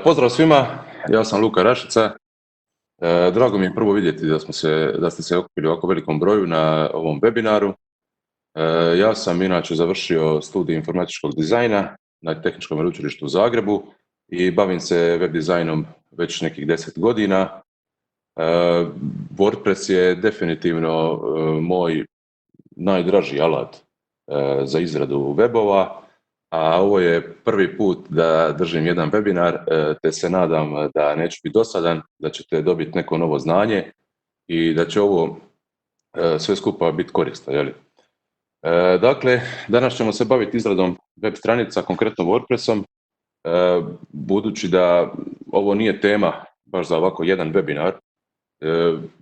Pozdrav svima, ja sam Luka Rašica. Drago mi je prvo vidjeti da ste se okupili u ovako velikom broju na ovom webinaru. Ja sam inače završio studij informatičkog dizajna na Tehničkom veleučilištu u Zagrebu i bavim se web dizajnom već nekih 10 godina. WordPress je definitivno moj najdraži alat za izradu webova, a ovo je prvi put da držim jedan webinar, te se nadam da neću biti dosadan, da ćete dobiti neko novo znanje i da će ovo sve skupa biti korisno. Dakle, danas ćemo se baviti izradom web stranica, konkretno WordPressom, budući da ovo nije tema baš za ovako jedan webinar,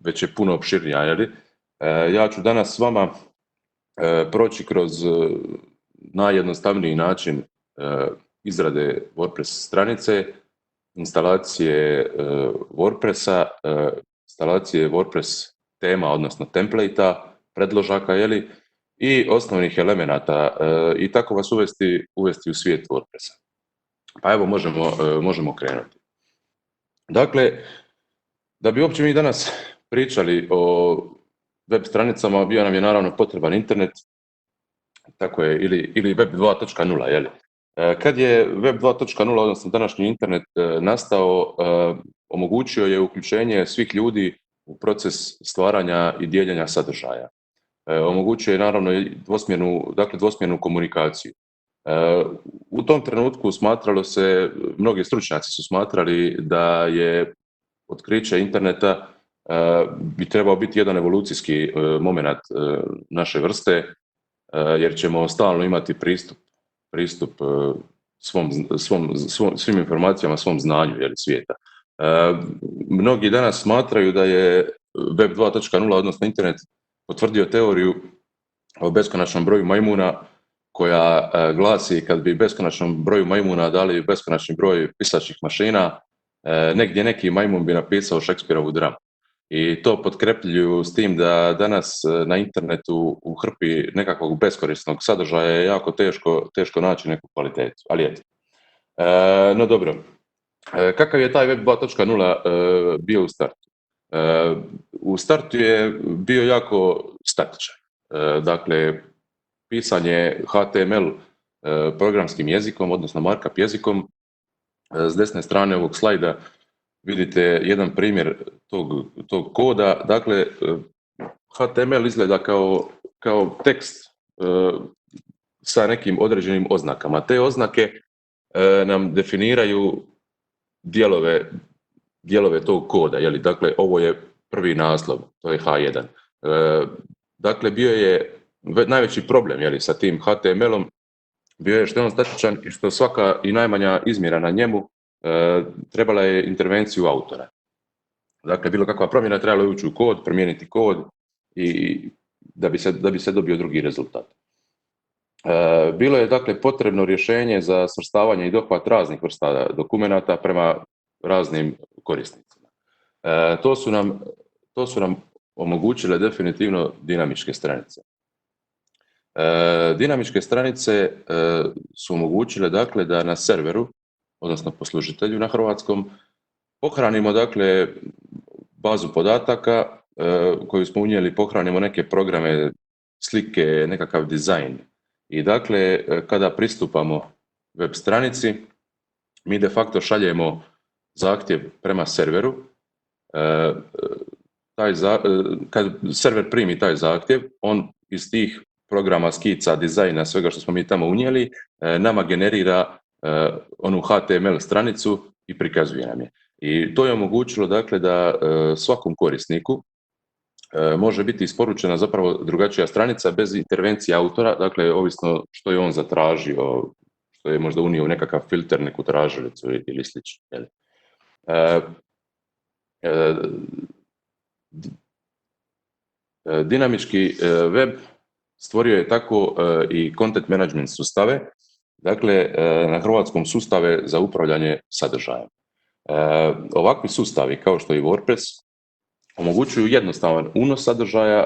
već je puno opširnija. Ja ću danas s vama proći kroz najjednostavniji način izrade WordPress stranice, instalacije WordPressa, instalacije WordPress tema, odnosno template-a, predložaka, i osnovnih elemenata i tako vas uvesti u svijet WordPressa. Pa evo, možemo krenuti. Dakle, da bi uopće mi danas pričali o web stranicama, bio nam je naravno potreban internet, tako je, ili web 2.0, Kad je web 2.0, odnosno današnji internet nastao, omogućio je uključenje svih ljudi u proces stvaranja i dijeljenja sadržaja. Omogućuje je naravno dvosmjernu komunikaciju. U tom trenutku mnogi stručnjaci su smatrali da je otkriće interneta bi trebao biti jedan evolucijski momenat naše vrste, jer ćemo stalno imati pristup svim informacijama, svom znanju svijeta. Mnogi danas smatraju da je web 2.0, odnosno internet, potvrdio teoriju o beskonačnom broju majmuna, koja glasi: kad bi beskonačnom broju majmuna dali beskonačni broj pisaćih mašina, negdje neki majmun bi napisao Shakespearovu dramu. I to potkrepljuju s tim da danas na internetu u hrpi nekakvog beskorisnog sadržaja je jako teško naći neku kvalitetu, ali eto. No dobro, kakav je taj web 2.0 bio u startu? U startu je bio jako statičan. Dakle, pisanje HTML programskim jezikom, odnosno markup jezikom. S desne strane ovog slajda vidite jedan primjer tog koda. Dakle, HTML izgleda kao tekst sa nekim određenim oznakama. Te oznake nam definiraju dijelove tog koda. Dakle, ovo je prvi naslov, to je H1. Dakle, bio je najveći problem sa tim HTML-om, bio je što je on statičan i što svaka i najmanja izmjera na njemu trebala je intervenciju autora. Dakle, bilo kakva promjena trebala je ući u kod, promijeniti kod i da bi se dobio drugi rezultat. Bilo je dakle potrebno rješenje za svrstavanje i dohvat raznih vrsta dokumenata prema raznim korisnicima. To su nam omogućile definitivno dinamičke stranice. Dinamičke stranice su omogućile dakle da na serveru, odnosno poslužitelju na hrvatskom, pohranimo dakle bazu podataka koju smo unijeli, pohranimo neke programe, slike, nekakav dizajn. I dakle, kada pristupamo web stranici, mi de facto šaljemo zahtjev prema serveru. Kad server primi taj zahtjev, on iz tih programa, skica, dizajna, svega što smo mi tamo unijeli, nama generira onu HTML stranicu i prikazuje nam je. I to je omogućilo dakle da svakom korisniku može biti isporučena zapravo drugačija stranica bez intervencije autora, dakle ovisno što je on zatražio, što je možda unio u nekakav filter, neku tražilicu ili slično. Dinamički web stvorio je tako i content management sustave, dakle na hrvatskom sustave za upravljanje sadržajem. Ovakvi sustavi kao što je WordPress omogućuju jednostavan unos sadržaja,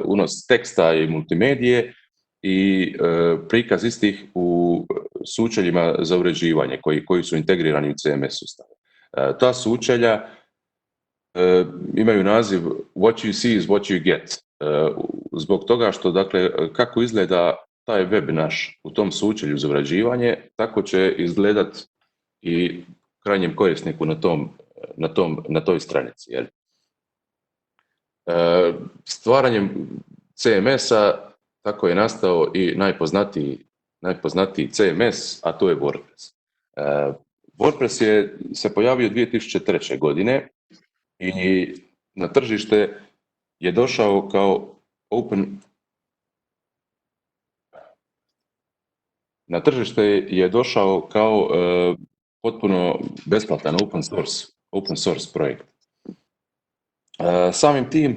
unos teksta i multimedije i prikaz istih u sučeljima za uređivanje koji su integrirani u CMS sustav. Ta sučelja imaju naziv What you see is what you get. Zbog toga što, dakle, kako izgleda taj web naš u tom sučelju za uređivanje, tako će izgledat i krajnjem korisniku na toj stranici. Jel? Stvaranjem CMS-a tako je nastao i najpoznatiji CMS, a to je WordPress. WordPress se pojavio 2003. godine i na tržište je došao kao potpuno besplatan open source projekt. Samim tim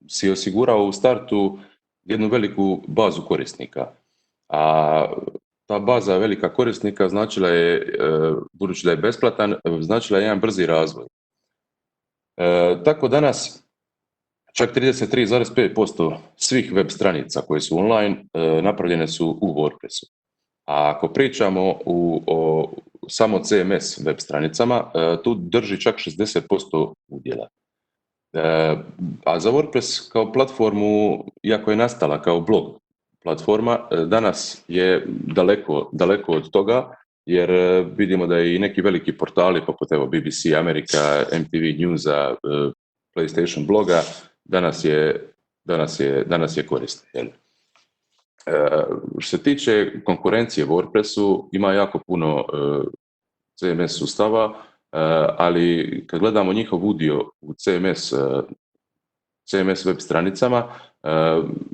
si osigurao u startu jednu veliku bazu korisnika, a ta baza velika korisnika značila je, budući da je besplatan, značila je jedan brzi razvoj. Tako danas čak 33,5% svih web stranica koje su online napravljene su u WordPressu. A ako pričamo o samo CMS web stranicama, tu drži čak 60% udjela. A za WordPress kao platformu, iako je nastala kao blog platforma, danas je daleko od toga, jer vidimo da i neki veliki portali poput BBC Amerika, MTV Newsa, PlayStation bloga danas je koriste. Jel? Što se tiče konkurencije WordPressu, ima jako puno CMS sustava, ali kad gledamo njihov udio u CMS web stranicama,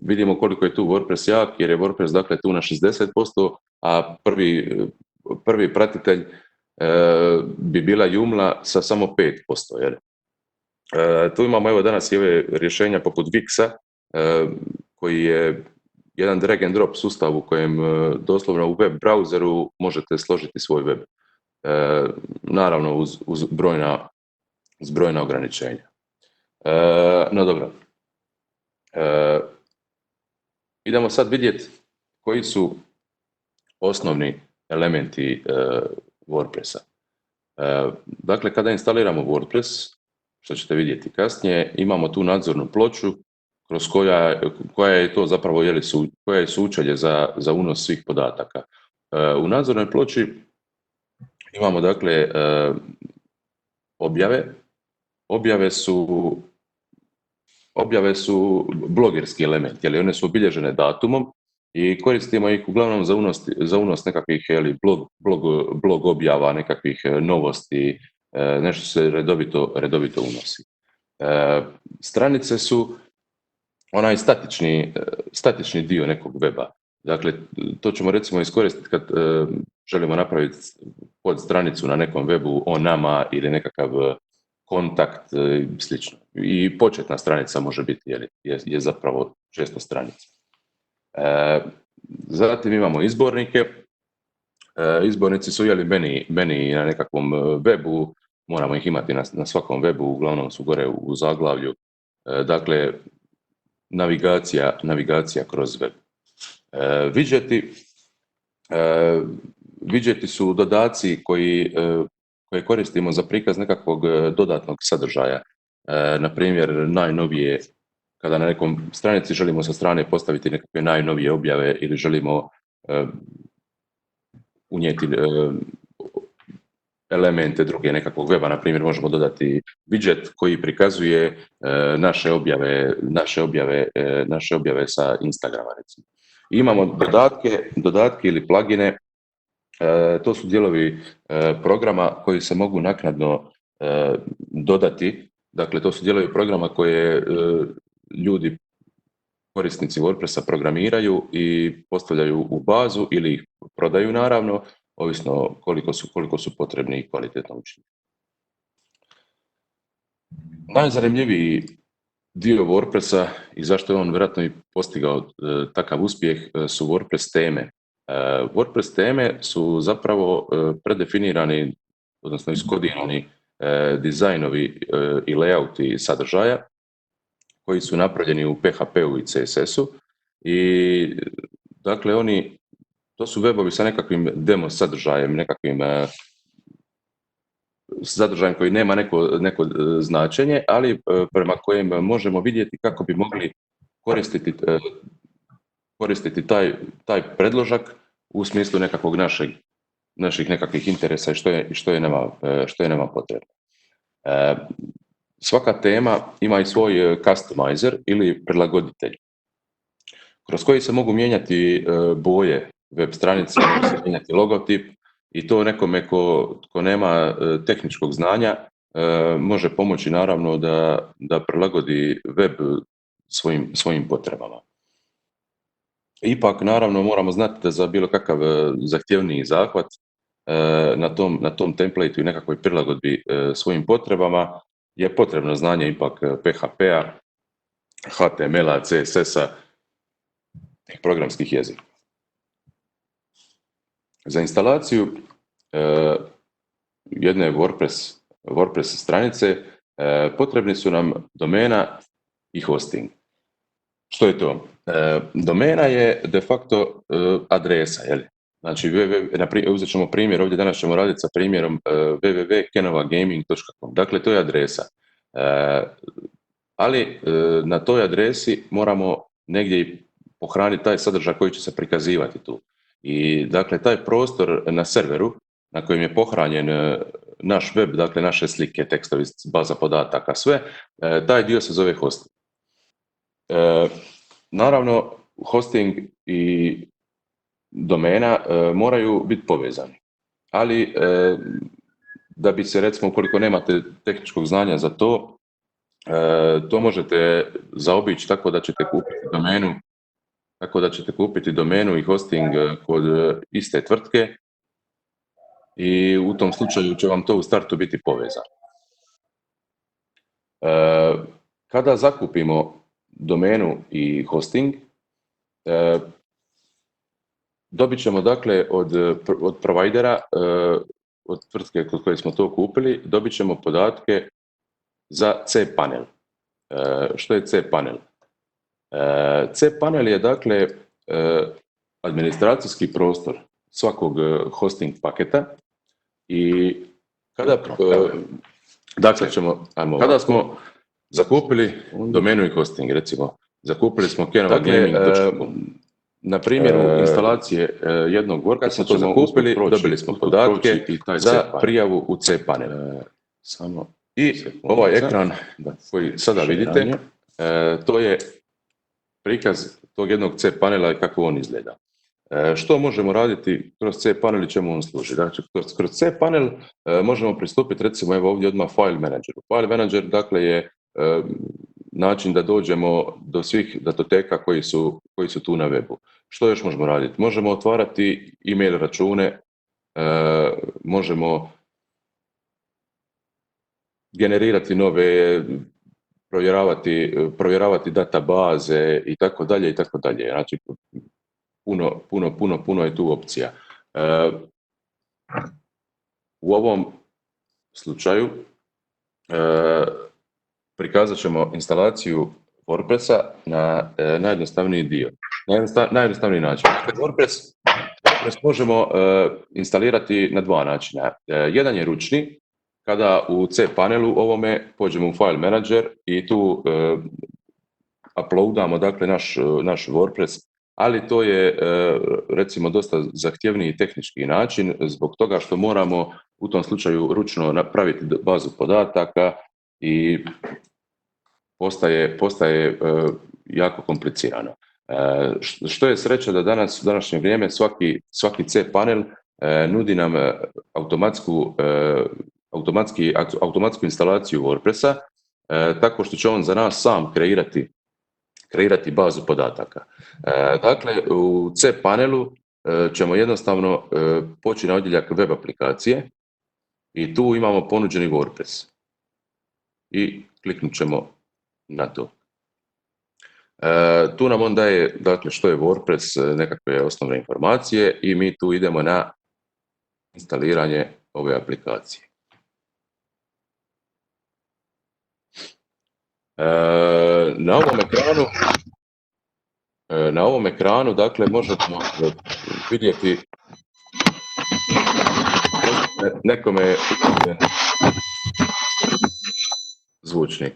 vidimo koliko je tu WordPress jak, jer je WordPress, dakle, tu na 60%, a prvi pratitelj bi bila Joomla sa samo 5%. Jel? Tu imamo danas i ove rješenja poput Wixa, koji je jedan drag and drop sustav u kojem doslovno u web browseru možete složiti svoj web. Naravno uz brojna ograničenja. No dobro. Idemo sad vidjeti koji su osnovni elementi WordPressa. Dakle, kada instaliramo WordPress, što ćete vidjeti kasnije, imamo tu nadzornu ploču kroz koja je to zapravo koja je sučelje za unos svih podataka. U nadzornoj ploči imamo, dakle, objave. Objave su blogerski element, jer one su obilježene datumom i koristimo ih uglavnom za unos nekakvih blog objava, nekakvih novosti, nešto se redovito unosi. Stranice su onaj statični dio nekog weba. Dakle, to ćemo recimo iskoristiti kad želimo napraviti pod stranicu na nekom webu o nama ili nekakav kontakt i slično. I početna stranica može biti, jer je zapravo često stranica. Zatim imamo izbornike. Izbornici su meni na nekakvom webu, moramo ih imati na svakom webu, uglavnom su gore u zaglavlju. Dakle, navigacija kroz web. Widgeti su dodaci koje koristimo za prikaz nekakvog dodatnog sadržaja. Na primjer, najnovije, kada na nekom stranici želimo sa strane postaviti nekakve najnovije objave ili želimo unijeti elemente druge nekakvog weba, na primjer možemo dodati widget koji prikazuje naše objave sa Instagrama, recimo. Imamo dodatke ili plugine. To su dijelovi programa koji se mogu naknadno dodati. Dakle, to su dijelovi programa koje ljudi, korisnici WordPressa, programiraju i postavljaju u bazu ili ih prodaju, naravno, ovisno koliko su potrebni i kvalitetno učinjeni. Najzanimljiviji dio WordPressa i zašto je on vjerojatno i postigao takav uspjeh su WordPress teme. WordPress teme su zapravo predefinirani, odnosno iskodirani dizajnovi i layouti sadržaja koji su napravljeni u PHP-u i CSS-u i dakle oni to su webovi sa nekakvim demo sadržajem, nekakvim sadržajem koji nema neko značenje, ali prema kojem možemo vidjeti kako bi mogli koristiti taj predložak u smislu nekakvog naših nekakvih interesa i što je nama potrebno. Svaka tema ima i svoj customizer ili prilagoditelj kroz koji se mogu mijenjati boje web stranice, može se mijenjati logotip i to nekome ko nema tehničkog znanja može pomoći naravno da prilagodi web svojim potrebama. Ipak naravno moramo znati da za bilo kakav zahtjevniji zahvat na tom templateu i nekakvoj prilagodbi svojim potrebama je potrebno znanje ipak PHP-a, HTML-a, CSS-a i programskih jezika. Za instalaciju jedne WordPress stranice potrebni su nam domena i hosting. Što je to? Domena je de facto adresa, znači uzet ćemo primjer, ovdje danas ćemo raditi sa primjerom www.kenovagaming.com, dakle to je adresa. Ali na toj adresi moramo negdje i pohraniti taj sadržaj koji će se prikazivati tu. I dakle taj prostor na serveru na kojem je pohranjen naš web, dakle naše slike, tekstovi, baza podataka, sve, taj dio se zove hosting. Naravno, hosting i domena moraju biti povezani, ali da bi se, recimo, ukoliko nemate tehničkog znanja za to, to možete zaobići tako da ćete kupiti domenu i hosting kod iste tvrtke i u tom slučaju će vam to u startu biti povezano. Kada zakupimo domenu i hosting, dobit ćemo dakle od provajdera, od tvrtke kod koje smo to kupili, dobit ćemo podatke za cPanel. Što je cPanel? cPanel je dakle administracijski prostor svakog hosting paketa i kada smo zakupili domenu i hosting, recimo, zakupili smo kenovagaming.com. Na primjeru instalacije jednog WordPressa to zakupili, dobili smo podatke za prijavu u cPanel. I ovaj ekran koji sada vidite, to je prikaz tog jednog cPanela i kako on izgleda. Što možemo raditi kroz cPanel i čemu on služi? Znači, kroz cPanel možemo pristupiti, recimo, evo ovdje odmah File Manageru. File Manager, dakle, je način da dođemo do svih datoteka koji su tu na webu. Što još možemo raditi? Možemo otvarati e-mail račune, možemo generirati nove, provjeravati databaze i tako dalje i tako dalje. Znači, puno je tu opcija. U ovom slučaju prikazat ćemo instalaciju WordPressa na najjednostavniji dio, najjednostavniji način. WordPress možemo instalirati na dva načina. Jedan je ručni, kada u cPanelu ovome pođemo u File Manager i tu uploadamo dakle naš WordPress, ali to je recimo dosta zahtjevniji tehnički način zbog toga što moramo u tom slučaju ručno napraviti bazu podataka i postaje jako komplicirano. Što je sreća da danas u današnje vrijeme svaki cPanel nudi nam automatsku instalaciju WordPressa, tako što će on za nas sam kreirati bazu podataka. Dakle, u cPanelu ćemo jednostavno poći na odjeljak web aplikacije i tu imamo ponuđeni WordPress. I kliknut ćemo na to. Tu nam on daje, dakle, što je WordPress, nekakve osnovne informacije i mi tu idemo na instaliranje ove aplikacije. Na ovom ekranu Na ovom ekranu, dakle, možemo vidjeti nekome je uključen zvučnik,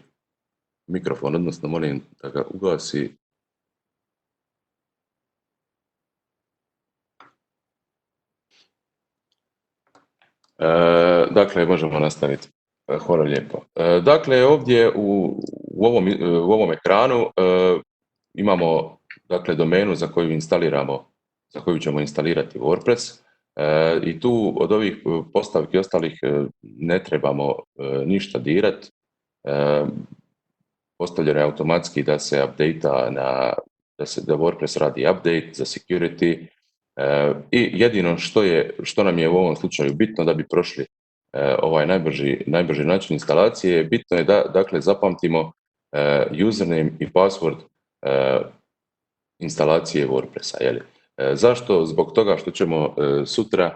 mikrofon, odnosno molim da ga ugasi. Dakle, možemo nastaviti. Hvala lijepo. Dakle, ovdje u ovom ekranu imamo, dakle, domenu za koju ćemo instalirati WordPress. I tu od ovih postavki ostalih ne trebamo ništa dirati. Postavljeno je automatski da se update da WordPress radi update za security. I jedino što nam je u ovom slučaju bitno da bi prošli ovaj najbrži način instalacije, bitno je da, dakle, zapamtimo username i password instalacije WordPressa. Zašto? Zbog toga što ćemo sutra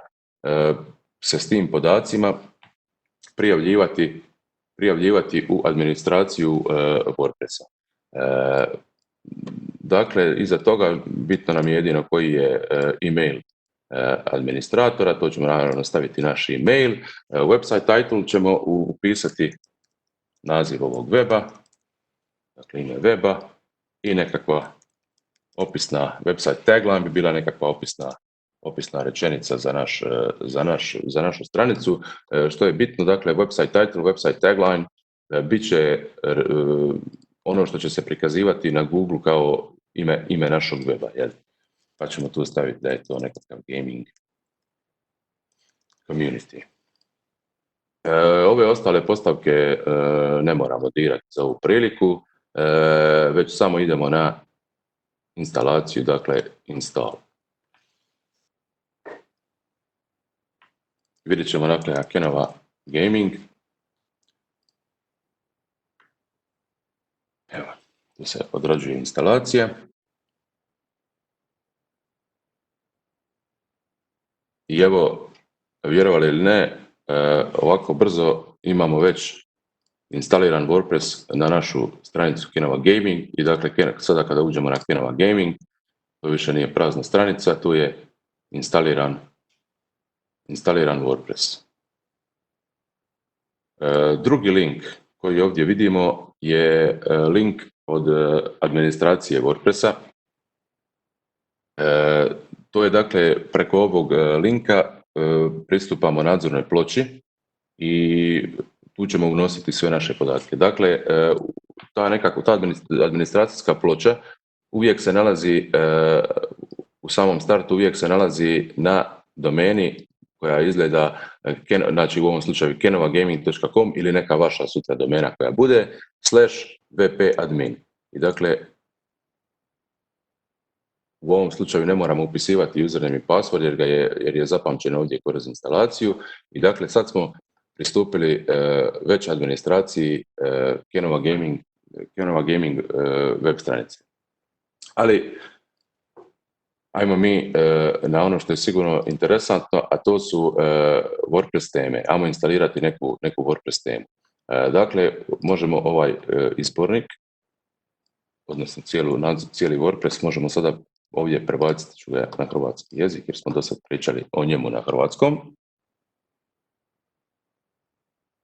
se s tim podacima prijavljivati u administraciju WordPressa. Dakle, iza toga bitno nam je jedino koji je email administratora, to ćemo naravno staviti naš email. Website title ćemo upisati naziv ovog weba, dakle ime weba i nekakva opisna website tagline bi bila nekakva opisna rečenica za našu stranicu. Što je bitno, dakle, website title, website tagline bit će ono što će se prikazivati na Google kao ime našeg weba. Pa ćemo tu staviti da je to nekakav gaming community. Ove ostale postavke ne moramo dirati za ovu priliku, već samo idemo na instalaciju, dakle install. Vidjet ćemo, dakle, Akenova Gaming. Evo, tu se odrađuje instalacija. I evo, vjerovali ili ne, ovako brzo imamo već instaliran WordPress na našu stranicu Kenova Gaming. I dakle, sada kada uđemo na Kenova Gaming, to više nije prazna stranica, tu je instaliran WordPress. Drugi link koji ovdje vidimo je link od administracije WordPressa. To je, dakle, preko ovog linka pristupamo nadzornoj ploči i tu ćemo unositi sve naše podatke. Dakle, ta administracijska ploča uvijek se nalazi u samom startu, uvijek se nalazi na domeni koja izgleda, znači u ovom slučaju kenovagaming.com ili neka vaša sutra domena koja bude /vp-admin. I dakle, u ovom slučaju ne moramo upisivati username i password jer je zapamćeno ovdje kroz instalaciju. I dakle, sad smo pristupili već administraciji Kenova Gaming web stranice. Ali ajmo mi na ono što je sigurno interesantno, a to su WordPress teme. Ajmo instalirati neku WordPress temu. Dakle, možemo ovaj izbornik, odnosno cijeli WordPress možemo sada ovdje prebaciti ću ga na hrvatski jezik jer smo do sad pričali o njemu na hrvatskom.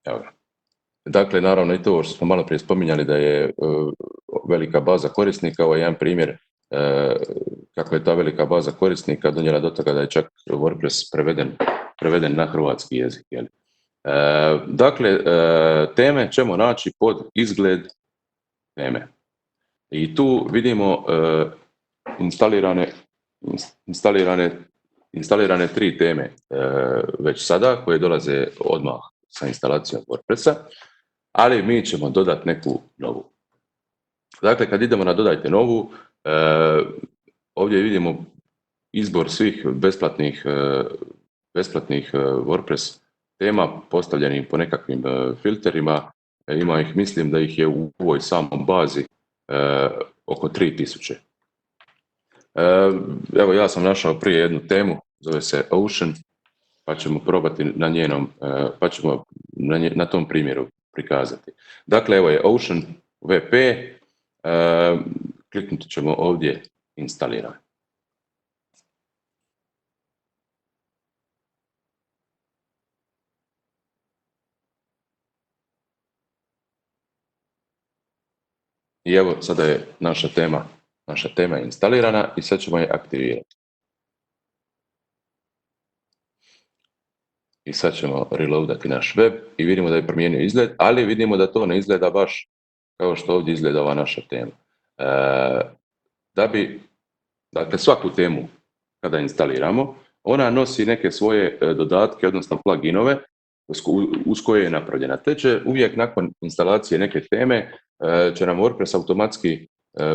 Evo ga. Dakle, naravno i to što smo malo prije spominjali da je velika baza korisnika, ovo je jedan primjer kako je ta velika baza korisnika donijela do toga da je čak WordPress preveden na hrvatski jezik. Dakle, teme ćemo naći pod izgled teme. I tu vidimo instalirane 3 teme već sada koje dolaze odmah sa instalacijom WordPressa, ali mi ćemo dodati neku novu. Dakle, kad idemo na dodajte novu, ovdje vidimo izbor svih besplatnih WordPress tema postavljenih po nekakvim filterima. Ima ih, mislim da ih je u ovoj samom bazi oko 3000. Evo, ja sam našao prije jednu temu, zove se Ocean, pa ćemo probati pa ćemo na tom primjeru prikazati. Dakle, evo je Ocean VP, kliknuti ćemo ovdje instalirane. I evo, sada je naša tema je instalirana i sad ćemo je aktivirati. I sad ćemo reloadati naš web i vidimo da je promijenio izgled, ali vidimo da to ne izgleda baš kao što ovdje izgleda ova naša tema. Da bi, dakle, svaku temu kada instaliramo, ona nosi neke svoje dodatke, odnosno pluginove uz koje je napravljena. Te će uvijek nakon instalacije neke teme će nam WordPress automatski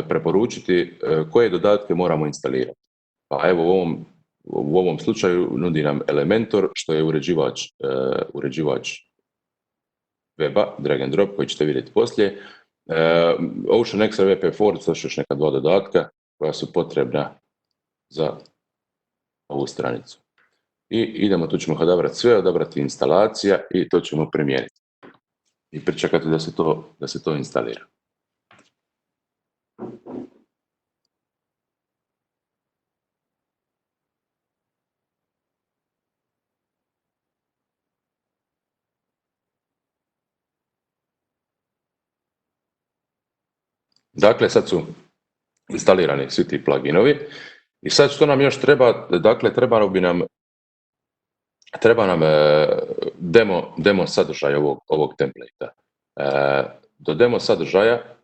preporučiti koje dodatke moramo instalirati. Pa evo u ovom slučaju nudi nam Elementor, što je uređivač weba, drag and drop, koji ćete vidjeti poslije. Ocean Extra WP Forms, to su još neka dva dodatka koja su potrebna za ovu stranicu. I idemo, tu ćemo odabrati sve, odabrati instalacija i to ćemo primijeniti. I pričekati da se to instalira. Dakle, sad su instalirani svi ti pluginovi i sad što nam još treba, dakle treba nam demo sadržaja ovog template-a. Do demo sadržaja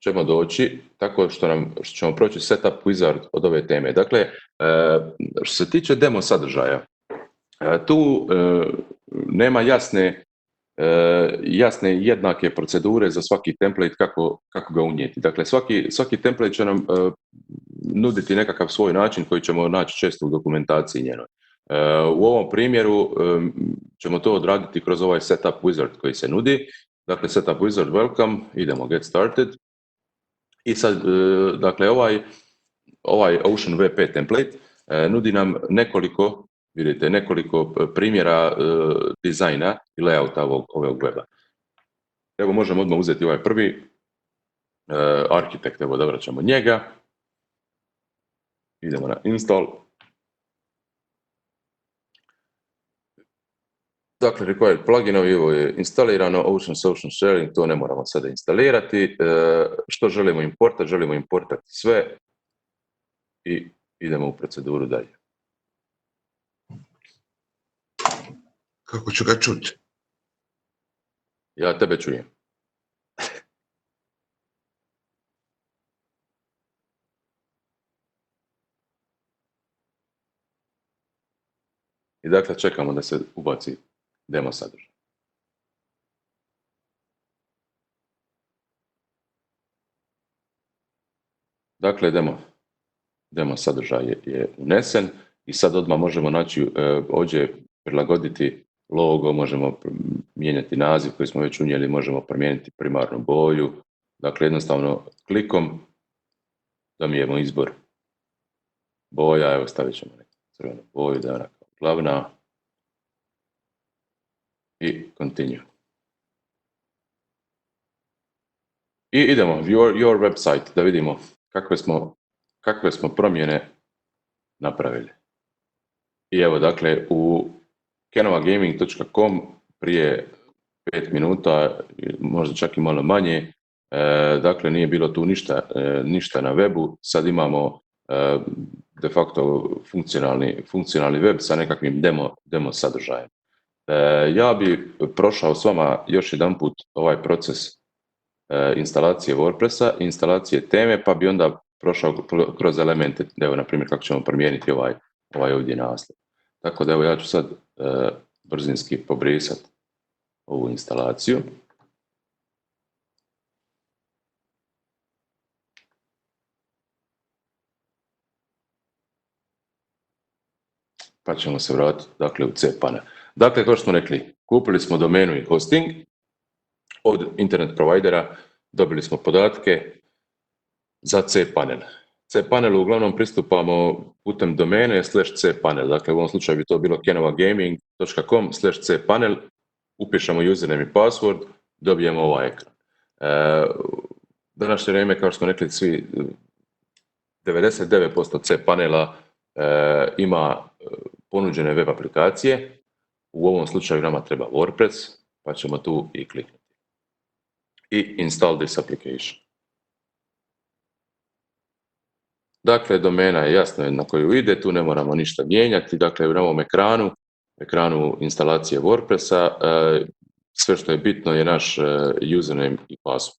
ćemo doći tako što ćemo proći setup wizard od ove teme. Dakle, što se tiče demo sadržaja, tu nema jasne jednake procedure za svaki template kako ga unijeti. Dakle, svaki template će nam nuditi nekakav svoj način koji ćemo naći često u dokumentaciji njenoj. U ovom primjeru ćemo to odraditi kroz ovaj setup wizard koji se nudi. Dakle, setup wizard welcome, idemo get started. I sad, dakle, ovaj Ocean WP template nudi nam nekoliko primjera dizajna i layouta ovog weba. Evo, možemo odmah uzeti ovaj prvi, arhitekt, evo da vraćamo njega. Idemo na install. Dakle, required pluginovi, ovo je instalirano, Ocean Social Sharing, to ne moramo sada instalirati. Što želimo importati? Želimo importati sve i idemo u proceduru dalje. Kako ću ga čuti? Ja tebe čujem. I dakle, čekamo da se ubaci demo sadržaj. Dakle, demo sadržaj je unesen i sad odmah možemo naći, ovdje prilagoditi logo, možemo mijenjati naziv koji smo već unijeli, možemo promijeniti primarnu boju. Dakle, jednostavno klikom dobijemo izbor boja, evo stavit ćemo neku crvenu boju da je ona glavna i continue. I idemo your website da vidimo kakve smo promjene napravili. I evo, dakle, u canovagaming.com prije 5 minuta, možda čak i malo manje, dakle nije bilo tu ništa na webu, sad imamo de facto funkcionalni web sa nekakvim demo sadržajem. Ja bi prošao s vama još jedanput ovaj proces instalacije WordPressa, instalacije teme, pa bi onda prošao kroz elemente, evo na primjer kako ćemo promijeniti ovaj ovdje naslov. Tako da evo ja ću sad brzinski pobrisati ovu instalaciju. Pa ćemo se vratiti, dakle, u cPanel. Dakle, kao što smo rekli, kupili smo domenu i hosting od internet providera, dobili smo podatke za cPanel. cPanelu uglavnom pristupamo putem domene /cPanel, dakle u ovom slučaju bi to bilo canovagaming.com/cPanel, upišemo username i password, dobijemo ovaj ekran. Današnje vrijeme, kao što smo rekli, svi 99% cPanela ima ponuđene web aplikacije. U ovom slučaju nama treba WordPress, pa ćemo tu i kliknuti. I install this application. Dakle, domena je jasno na koju ide, tu ne moramo ništa mijenjati. Dakle, na ovom ekranu instalacije WordPressa, sve što je bitno je naš username i password.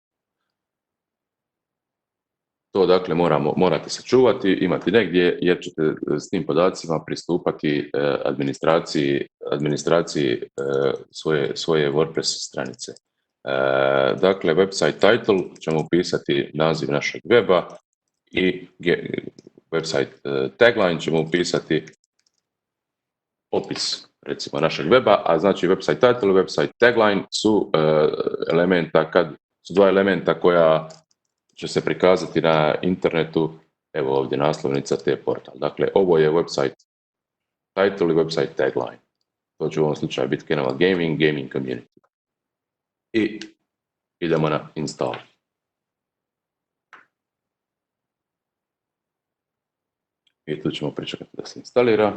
To dakle morate sačuvati, imati negdje jer ćete s tim podacima pristupati administraciji svoje WordPress stranice. Dakle, website title ćemo upisati naziv našeg weba i website tagline ćemo upisati opis recimo našeg weba, a znači website title i website tagline su dva elementa koja će se prikazati na internetu, evo ovdje naslovnica te portal. Dakle, ovo je website title i website tagline. To će u ovom slučaju biti Kenova Gaming Community. I idemo na install. I tu ćemo pričekati da se instalira.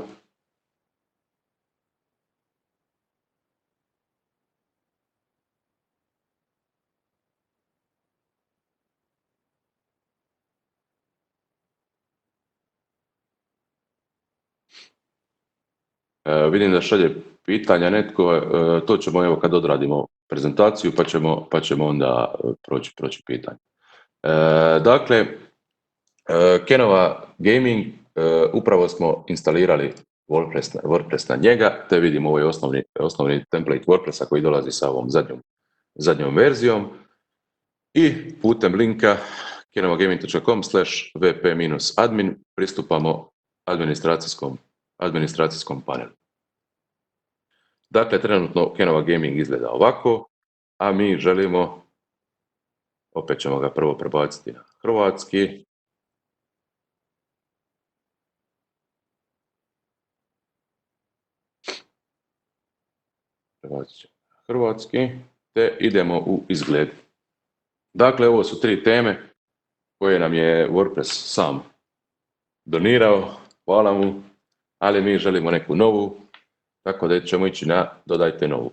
Vidim da šalje pitanja netko, to ćemo evo kad odradimo prezentaciju pa ćemo onda proći pitanje. Dakle, Kenova Gaming, upravo smo instalirali WordPress na njega, te vidimo ovaj osnovni template WordPressa koji dolazi sa ovom zadnjom verzijom i putem linka kenovagaming.com/vp-admin pristupamo administracijskom panelu. Dakle, trenutno Kenova Gaming izgleda ovako, a mi želimo, opet ćemo ga prvo prebaciti na hrvatski. Prebacit ćemo na hrvatski, te idemo u izgled. Dakle, ovo su 3 teme koje nam je WordPress sam donirao, hvala mu, ali mi želimo neku novu, tako da ćemo ići na dodajte novu.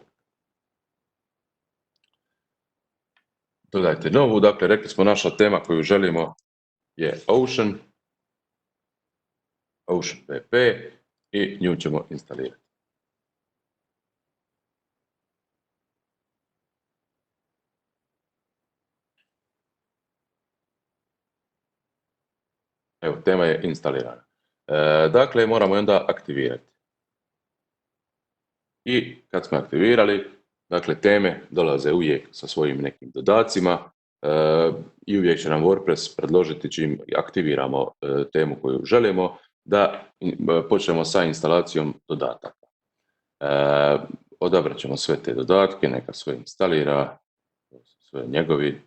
Dodajte novu, dakle rekli smo naša tema koju želimo je Ocean PP i nju ćemo instalirati. Evo, tema je instalirana. Dakle, moramo je onda aktivirati. I kad smo aktivirali, dakle, teme dolaze uvijek sa svojim nekim dodacima i uvijek će nam WordPress predložiti čim aktiviramo temu koju želimo da počnemo sa instalacijom dodataka. Odabrat ćemo sve te dodatke, neka sve instalira, sve njegovi.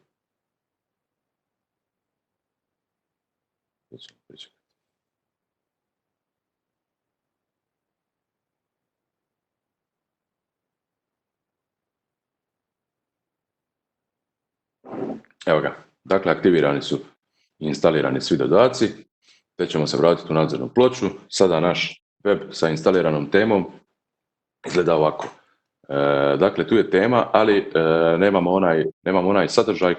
Evo ga, dakle aktivirani su i instalirani svi dodaci, te ćemo se vratiti u nadzornu ploču. Sada naš web sa instaliranom temom izgleda ovako. Dakle, tu je tema, ali nemamo onaj sadržaj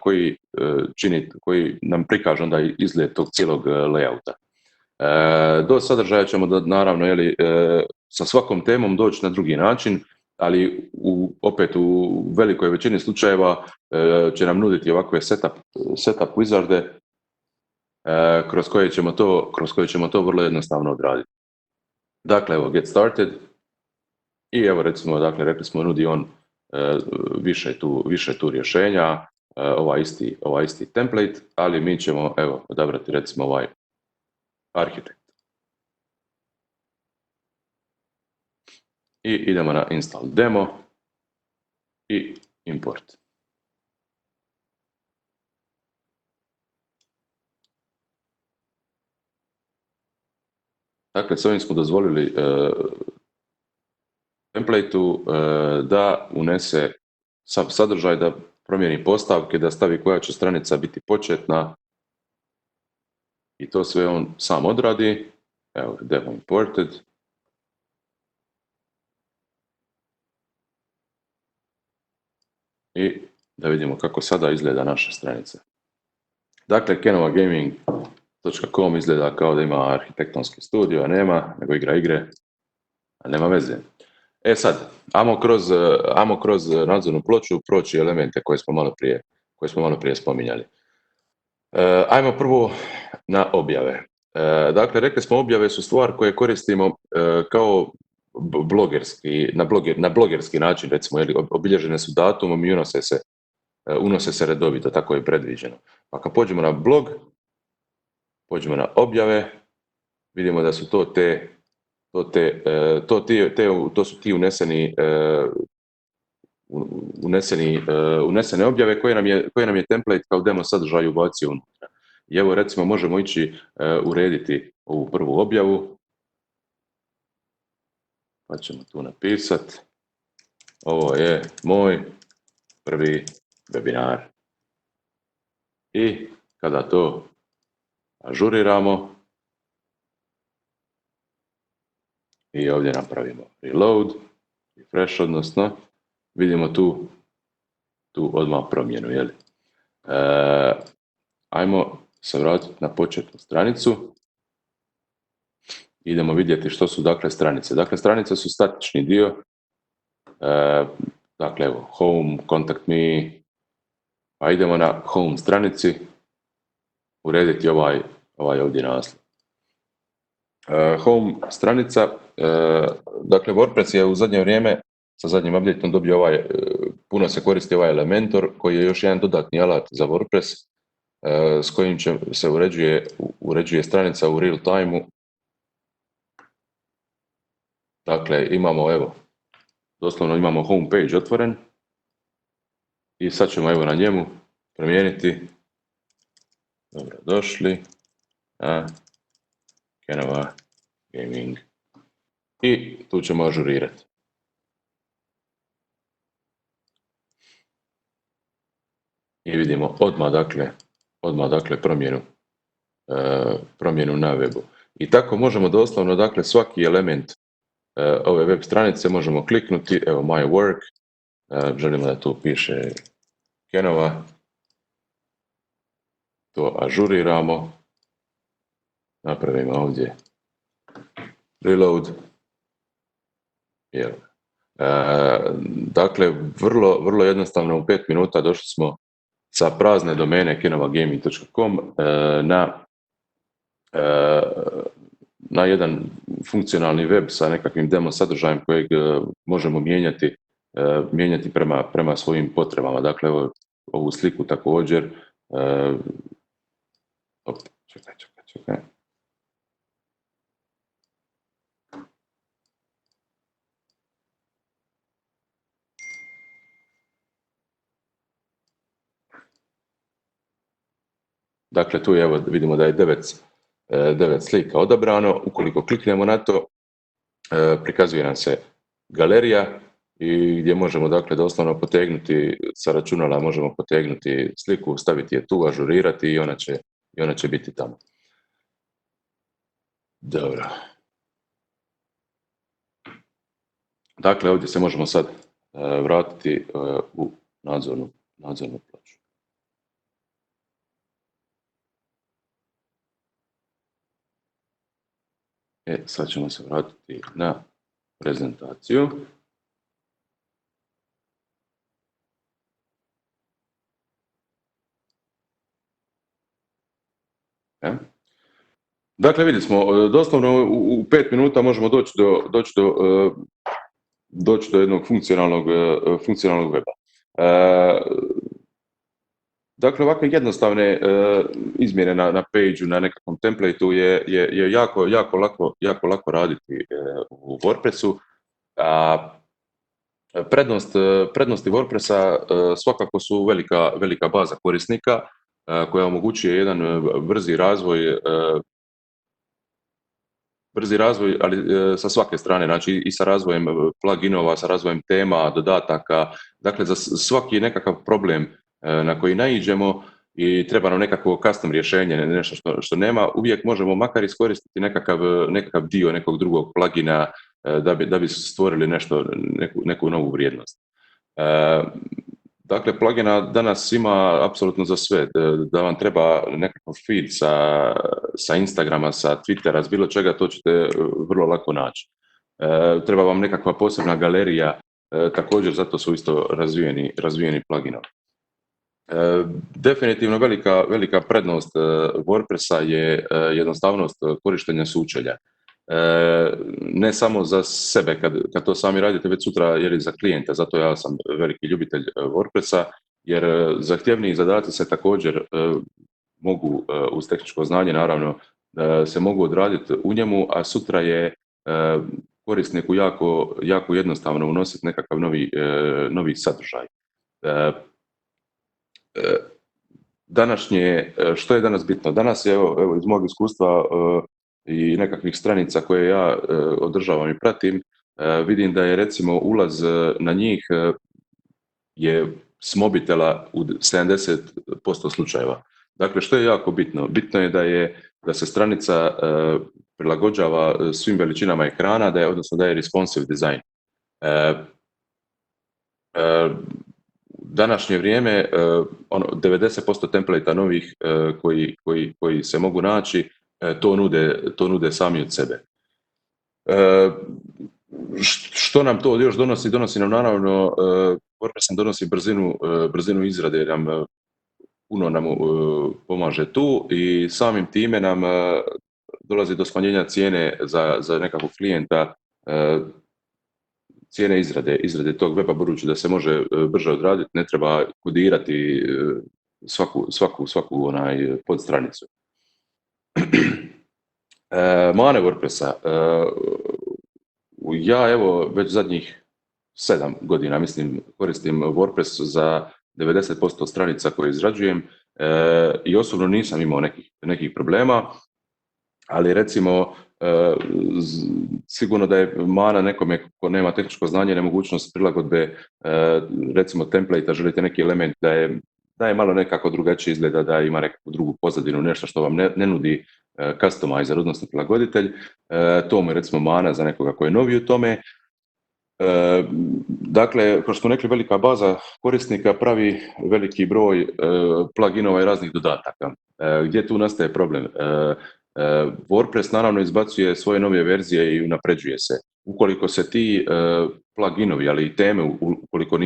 koji nam prikaže onda izgled tog cijelog layouta. Do sadržaja ćemo naravno sa svakom temom doći na drugi način, ali opet u velikoj većini slučajeva će nam nuditi ovakve setup wizarde kroz koje ćemo to vrlo jednostavno odraditi. Dakle, evo get started i evo recimo, dakle, rekli smo nudi on više tu rješenja, ovaj isti template, ali mi ćemo evo odabrati recimo ovaj arhitekt. I idemo na install demo i import. Dakle, s ovim smo dozvolili templateu da unese sadržaj, da promijeni postavke, da stavi koja će stranica biti početna i to sve on sam odradi. Evo, demo imported. I da vidimo kako sada izgleda naša stranica. Dakle, kenovagaming.com izgleda kao da ima arhitektonski studio, a nema, nego igra igre, a nema veze. E sad, ajmo kroz nadzornu ploču proći elemente koje smo malo prije spominjali. Ajmo prvo na objave. Dakle, rekli smo objave su stvar koje koristimo kao na blogerski način, recimo, obilježene su datumom i unose se redovito, tako je predviđeno. Pa kad pođemo na blog, pođemo na objave, vidimo da su to su ti unesene objave koje nam je template kao demo sadržaj ubacio unutra. I evo, recimo, možemo ići urediti ovu prvu objavu, pa ćemo tu napisati: ovo je moj prvi webinar. I kada to ažuriramo i ovdje napravimo reload, refresh, odnosno vidimo tu odmah promjenu, jel? Ajmo se vratiti na početnu stranicu. Idemo vidjeti što su dakle stranice. Dakle, stranice su statični dio. Dakle, evo, home, contact me. Pa idemo na home stranici urediti ovaj ovdje naslov. Home stranica, dakle, WordPress je u zadnje vrijeme sa zadnjim updateom dobio puno se koristi ovaj Elementor, koji je još jedan dodatni alat za WordPress, s kojim se uređuje stranica u real time-u. Dakle, doslovno imamo homepage otvoren i sad ćemo evo na njemu promijeniti dobrodošli na Kenova Gaming i tu ćemo ažurirati. I vidimo odmah dakle promjenu na webu. I tako možemo doslovno, dakle, svaki element ove web stranice možemo kliknuti, evo my work, želimo da tu piše Kenova, to ažuriramo, napravimo ovdje reload. Dakle, vrlo jednostavno, u 5 minuta došli smo sa prazne domene kenovagaming.com na jedan funkcionalni web sa nekakvim demo sadržajem kojeg možemo mijenjati prema svojim potrebama. Dakle, ovu sliku također. Čekaj. Dakle, tu evo vidimo da je 9 slika odabrano. Ukoliko kliknemo na to, prikazuje nam se galerija i gdje možemo, dakle, doslovno potegnuti sa računala, možemo potegnuti sliku, staviti je tu, ažurirati i ona će biti tamo. Dobro. Dakle, ovdje se možemo sad vratiti u nadzornu ploču. Sad ćemo se vratiti na prezentaciju. Dakle, vidjeli smo, doslovno u 5 minuta možemo doći do jednog funkcionalnog weba. Dakle, ovakve jednostavne izmjene na page-u, na nekakvom templateu je jako lako raditi u WordPressu. Prednosti WordPressa svakako su velika baza korisnika koja omogućuje jedan brzi razvoj, ali sa svake strane, znači i sa razvojem pluginova, sa razvojem tema, dodataka. Dakle, za svaki nekakav problem na koji naiđemo, i treba nam nekakvo custom rješenje, nešto što nema, uvijek možemo makar iskoristiti nekakav dio nekog drugog plugina da bi stvorili neku novu vrijednost. Dakle, plugina danas ima apsolutno za sve. Da vam treba nekakav feed sa Instagrama, sa Twittera, s bilo čega, to ćete vrlo lako naći. Treba vam nekakva posebna galerija, također zato su isto razvijeni pluginovi. Definitivno velika prednost WordPressa je jednostavnost korištenja sučelja. Ne samo za sebe kad to sami radite, već sutra jer za klijenta, zato ja sam veliki ljubitelj WordPressa, jer zahtjevniji zadaci se također mogu uz tehničko znanje naravno se mogu odraditi u njemu, a sutra je korisniku jako jednostavno unositi nekakav novi sadržaj. Što je danas bitno? Danas je, evo iz mog iskustva i nekakvih stranica koje ja održavam i pratim, vidim da je recimo ulaz na njih je s mobitela u 70% slučajeva. Dakle, što je jako bitno? Bitno je da se stranica prilagođava svim veličinama ekrana, odnosno da je responsive design. Današnje vrijeme, 90% templata novih koji se mogu naći, to nude sami od sebe. Što nam to još donosi? Donosi nam naravno, WordPress nam donosi brzinu izrade, jer puno nam pomaže tu i samim time nam dolazi do smanjenja cijene za nekakvog klijenta, cijene izrade tog weba, budući da se može brže odraditi, ne treba kodirati svaku podstranicu. Mane WordPressa. Ja evo već zadnjih 7 godina mislim koristim WordPress za 90% stranica koje izrađujem i osobno nisam imao nekih problema, ali recimo sigurno da je mana nekome ko nema tehničko znanje, nemogućnost prilagodbe recimo template-a, želite neki element da je malo nekako drugačije izgleda, da ima nekakvu drugu pozadinu, nešto što vam ne nudi customizer, odnosno prilagoditelj, to mu je recimo mana za nekoga koji je novi u tome. Dakle, kao što smo rekli, velika baza korisnika pravi veliki broj pluginova i raznih dodataka. Gdje tu nastaje problem? WordPress naravno izbacuje svoje nove verzije i unapređuje se. Ukoliko se ti pluginovi, ali i teme, ukoliko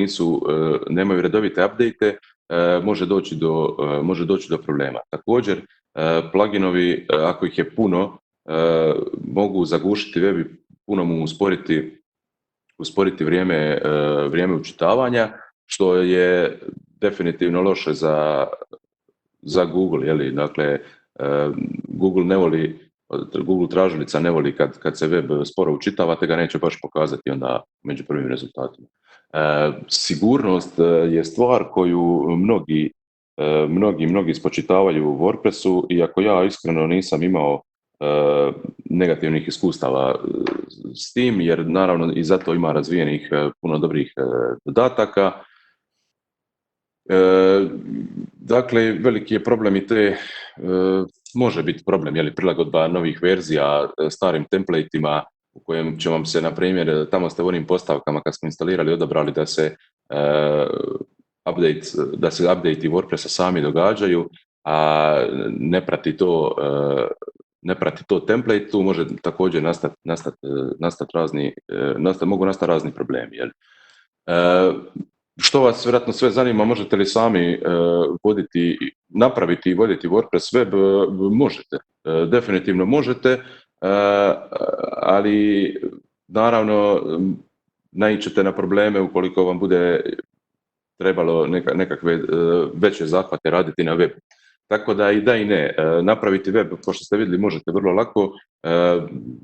nemaju redovite update, može doći do problema. Također, pluginovi, ako ih je puno, mogu zagušiti web i puno mu usporiti vrijeme učitavanja, što je definitivno loše za Google, je li? Dakle, Google tražilica ne voli kad se web sporo učitava, te ga neće baš pokazati onda među prvim rezultatima. Sigurnost je stvar koju mnogi spočitavaju u WordPressu, iako ja iskreno nisam imao negativnih iskustava s tim, jer naravno i zato ima razvijenih puno dobrih dodataka. Dakle, veliki je problem i može biti problem, je li, prilagodba novih verzija starim templateima u kojem će vam se, na primjer, tamo ste u onim postavkama kad smo instalirali odabrali da se update WordPressa sami događaju, a ne prati to template, tu može također mogu nastati razni problemi. Jel? Što vas vjerojatno sve zanima, možete li sami napraviti i voditi WordPress web? Možete, definitivno možete, ali naravno naići ćete na probleme ukoliko vam bude trebalo nekakve veće zahvate raditi na web. Tako da i ne. Napraviti web, kao što ste vidjeli, možete vrlo lako.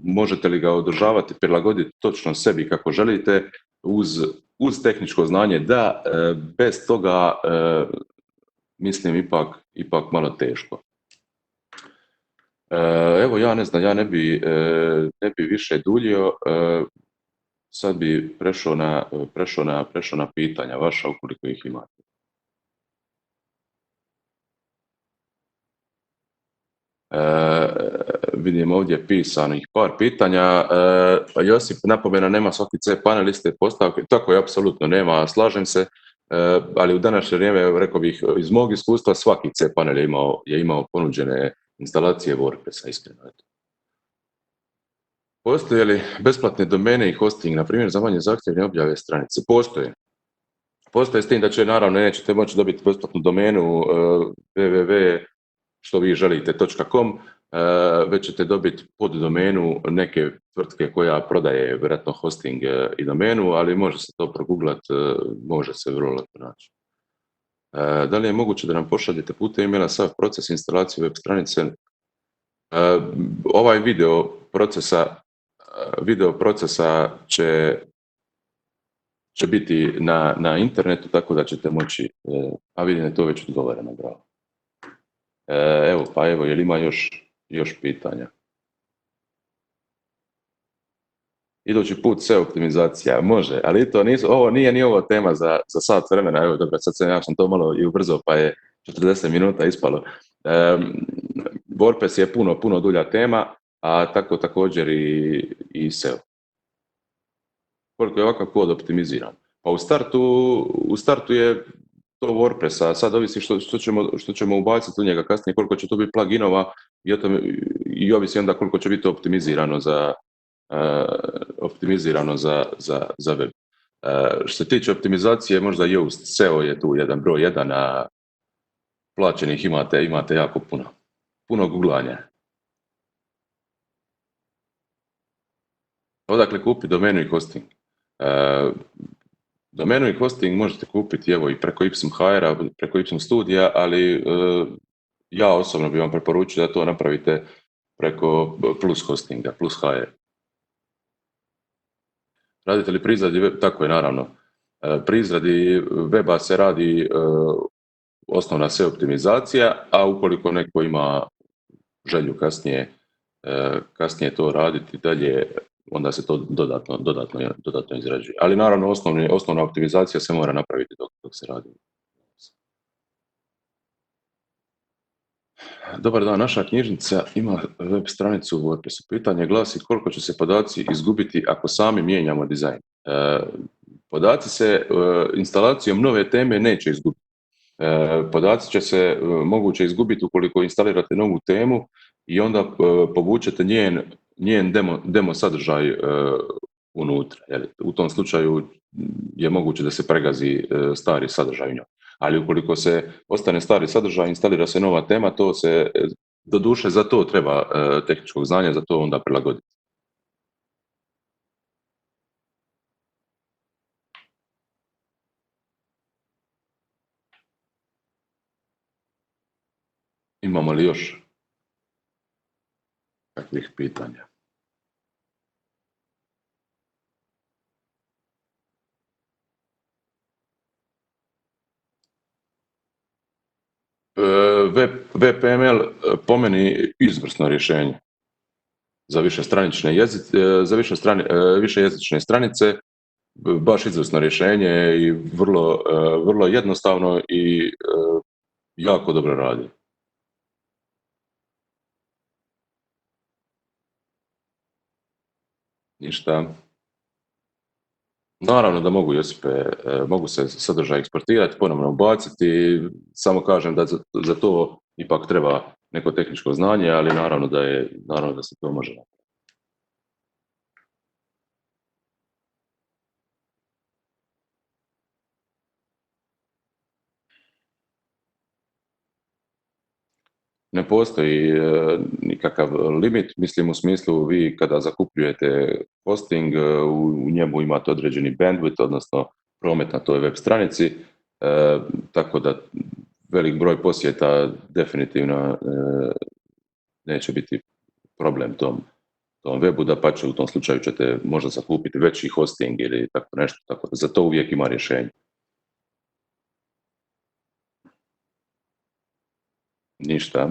Možete li ga održavati, prilagoditi točno sebi kako želite, uz tehničko znanje, da, bez toga mislim ipak malo teško. Evo, ja ne znam, ja ne bi više duljio. Sad bi prešao na pitanja vaša, ukoliko ih imate. Vidim ovdje pisanih par pitanja. Josip, napomena, nema svaki cPanel iste postavke. Tako je, apsolutno nema, slažem se. Ali u današnje vrijeme, rekao bih, iz mog iskustva, svaki cPanel je imao ponuđene instalacije WordPressa, iskreno. Postoje li besplatne domene i hosting, na primjer, za manje zahtjevne objave stranice? Postoje. Postoje, s tim da naravno nećete moći dobiti besplatnu domenu www što vi želite.com, već ćete dobiti pod domenu neke tvrtke koja prodaje vjerojatno hosting i domenu, ali može se to proguglat, može se vrlo lako naći. Da li je moguće da nam pošaljete putem e-maila sav proces instalacije web stranice? Ovaj video procesa će biti na internetu, tako da ćete moći, a vidim da je to već odgovoreno, bravo. Evo, jel ima još pitanja? Idući put SEO optimizacija, može, ali ovo nije ovo tema za sat vremena. Evo, dobro, sad ja sam to malo i ubrzao, pa je 40 minuta ispalo. WordPress je puno dulja tema, a također i SEO. Koliko je ovakav kod optimiziran? Pa u startu je to WordPressa, sad ovisi što ćemo ubaciti u njega kasnije, koliko će to biti pluginova i ovisi onda koliko će biti optimizirano za web. Što se tiče optimizacije, možda Yoast SEO je tu jedan broj jedan, a plaćenih imate jako puno googlanja. Odakle kupiti domenu i hosting? Domenu i hosting možete kupiti evo i preko Ipsum HR-a, preko Ipsum Studija, ali ja osobno bih vam preporučio da to napravite preko Plus hostinga, Plus HR. Radite li pri izradi web? Tako je, naravno. Pri izradi weba se radi osnovna SEO optimizacija, a ukoliko neko ima želju kasnije to raditi dalje, onda se to dodatno izrađuje. Ali naravno osnovna optimizacija se mora napraviti dok se radi. Dobar dan, naša knjižnica ima web stranicu u WordPressu. Pitanje glasi koliko će se podaci izgubiti ako sami mijenjamo dizajn. Podaci se instalacijom nove teme neće izgubiti. Podaci će se moguće izgubiti ukoliko instalirate novu temu i onda povučete njen demo sadržaj unutra. U tom slučaju je moguće da se pregazi stari sadržaj u njoj. Ali ukoliko se ostane stari sadržaj, instalira se nova tema, to se, doduše za to treba tehničkog znanja, za to onda prilagoditi. Imamo li još kakvih pitanja? WPML po meni izvrsno rješenje za višejezične stranice, baš izvrsno rješenje i vrlo jednostavno i jako dobro radi. Ništa. Naravno da mogu, Josipe, mogu se sadržaj eksportirati, ponovno ubaciti, samo kažem da za to ipak treba neko tehničko znanje, ali naravno da se to može napraviti. Ne postoji nikakav limit, mislim u smislu vi kada zakupljujete hosting, u njemu imate određeni bandwidth, odnosno promet na toj web stranici, tako da velik broj posjeta definitivno neće biti problem tom webu, dapače u tom slučaju ćete možda zakupiti veći hosting ili tako nešto, tako da za to uvijek ima rješenje. Ništa.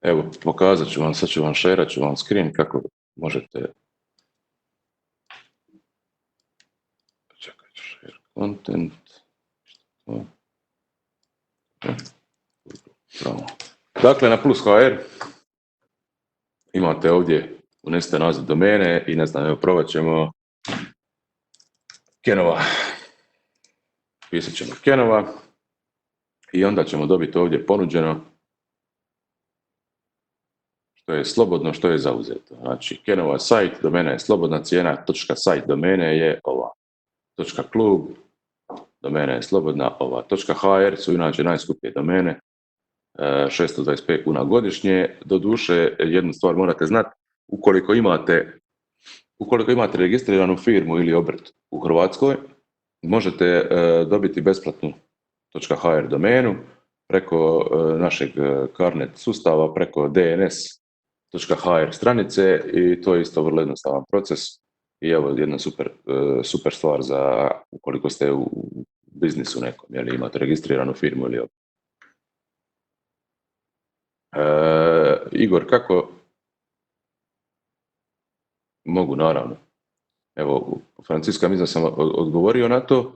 Evo, pokazat ću vam, sad ću vam šerat ću vam screen kako možete. Čekaj, share content. Dakle, na +hr imate ovdje, unesete naziv domene i ne znam, evo provat ćemo Kenova. Pisat ćemo Kenova i onda ćemo dobiti ovdje ponuđeno što je slobodno, što je zauzeto. Znači, Kenova sajt, domena je slobodna cijena, .site domene je ova. .klub, domena je slobodna, ova. .hr su inače najskuplje domene, 625 kuna godišnje. Doduše, jednu stvar morate znati, ukoliko imate registriranu firmu ili obrt u Hrvatskoj, možete dobiti besplatnu .hr domenu preko našeg Carnet sustava, preko DNS.hr stranice i to je isto vrlo jednostavan proces i evo jedna super stvar za ukoliko ste u biznisu nekom, jel imate registriranu firmu ili obrt. Igor, kako mogu, naravno. Evo, Franciska, mislim da sam odgovorio na to.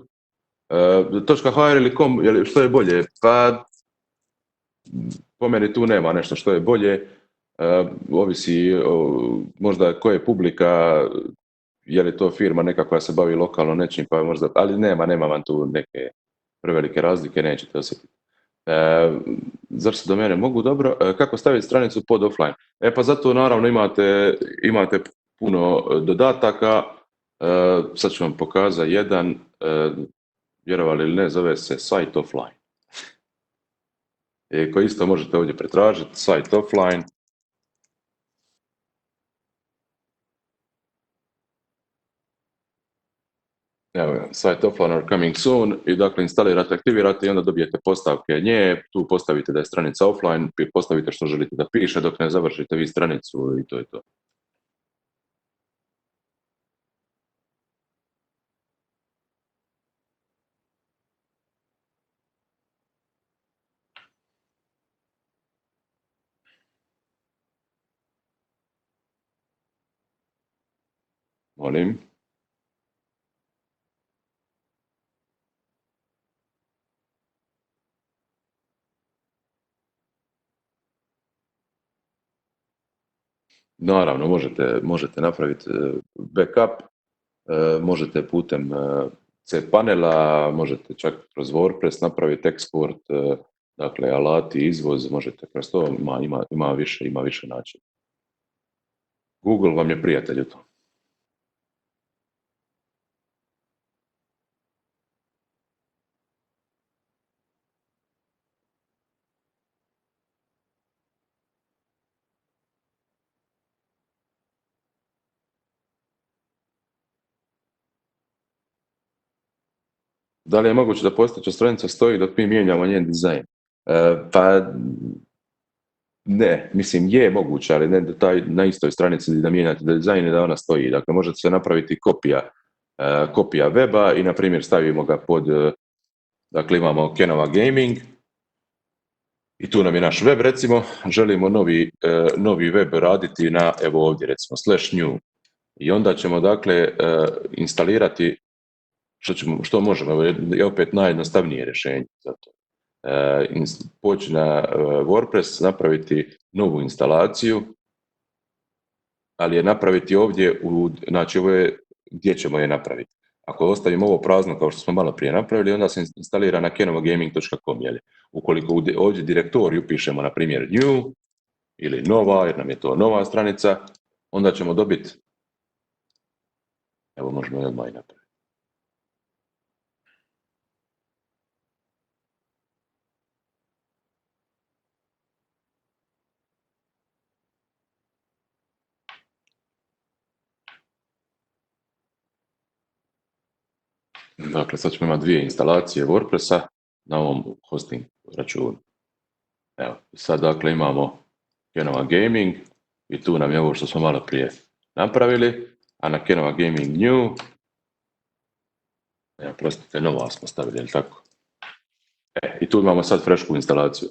.hr ili .com, što je bolje? Pa, po meni tu nema nešto što je bolje. Ovisi možda koja je publika, je li to firma neka koja se bavi lokalno nečim, pa možda, ali nema vam tu neke prevelike razlike, nećete osjetiti. Zašto se domene mogu dobro? Kako staviti stranicu pod offline? Pa zato naravno imate puno dodataka. Sad ću vam pokazati jedan, vjerovali ili ne, zove se site offline. Koji isto možete ovdje pretražiti, site offline. Evo, site offline are coming soon i dakle instalirate, aktivirate i onda dobijete postavke nje, tu postavite da je stranica offline, postavite što želite da piše dok ne završite vi stranicu i to je to. Molim. Naravno, možete napraviti backup, možete putem cPanela, možete čak kroz WordPress napraviti eksport, dakle alati, izvoz, možete kroz to, ima više načina. Google vam je prijatelj u tom. Da li je moguće da postojeća stranica stoji dok mi mijenjamo njen dizajn? Pa ne, mislim je moguće, ali ne da na istoj stranici da mijenjate dizajn i da ona stoji. Dakle, možete se napraviti kopija weba i na primjer stavimo ga pod, dakle imamo Kenova Gaming i tu nam je naš web, recimo, želimo novi web raditi na, evo ovdje recimo, /new i onda ćemo dakle instalirati što možemo, je opet najjednostavnije rješenje za to. Poći na WordPress, napraviti novu instalaciju, ali je napraviti ovdje, znači ovo je gdje ćemo je napraviti. Ako ostavimo ovo prazno kao što smo malo prije napravili, onda se instalira na kenovgaming.com. Ukoliko ovdje direktoriju pišemo na primjer new ili nova, jer nam je to nova stranica, onda ćemo dobiti, evo možemo je odmah i napraviti. Dakle, sad ćemo imati 2 instalacije WordPressa na ovom hosting računu. Evo, sad dakle imamo Kenova Gaming i tu nam je ovo što smo malo prije napravili, a na Kenova Gaming New, prostite, nova smo stavili, jel tako? I tu imamo sad frešku instalaciju.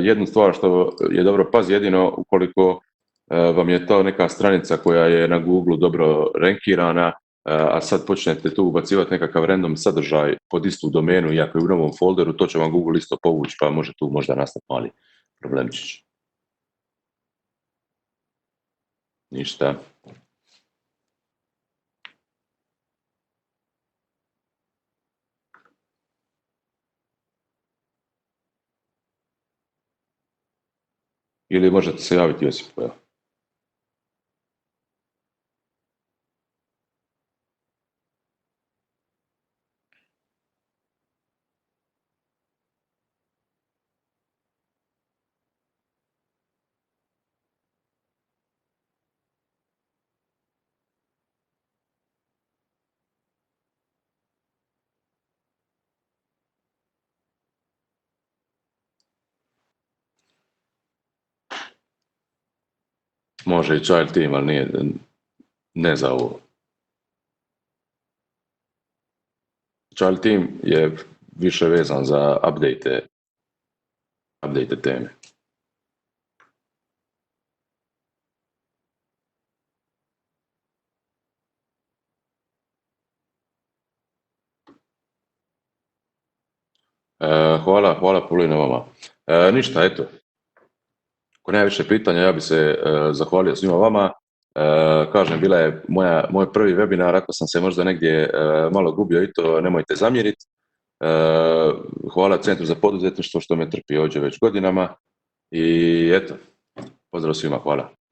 Jednu stvar što je dobro pazi, jedino ukoliko vam je to neka stranica koja je na Google dobro rankirana, a sad počnete tu ubacivati nekakav random sadržaj pod istu domenu, iako je u novom folderu, to će vam Google isto povući, pa može tu možda nastati mali problemčić. Ništa. Ili možete se javiti Josipu, evo. Može i child team, ali nije, ne za ovo. Child team je više vezan za update teme. Hvala puno na vama. Ništa, eto. Ako nema više pitanja, ja bi se zahvalio svima vama. Kažem, bila je moj prvi webinar, ako sam se možda negdje malo gubio i to nemojte zamjeriti. Hvala Centru za poduzetništvo što me trpi ovdje već godinama i eto, pozdrav svima, hvala.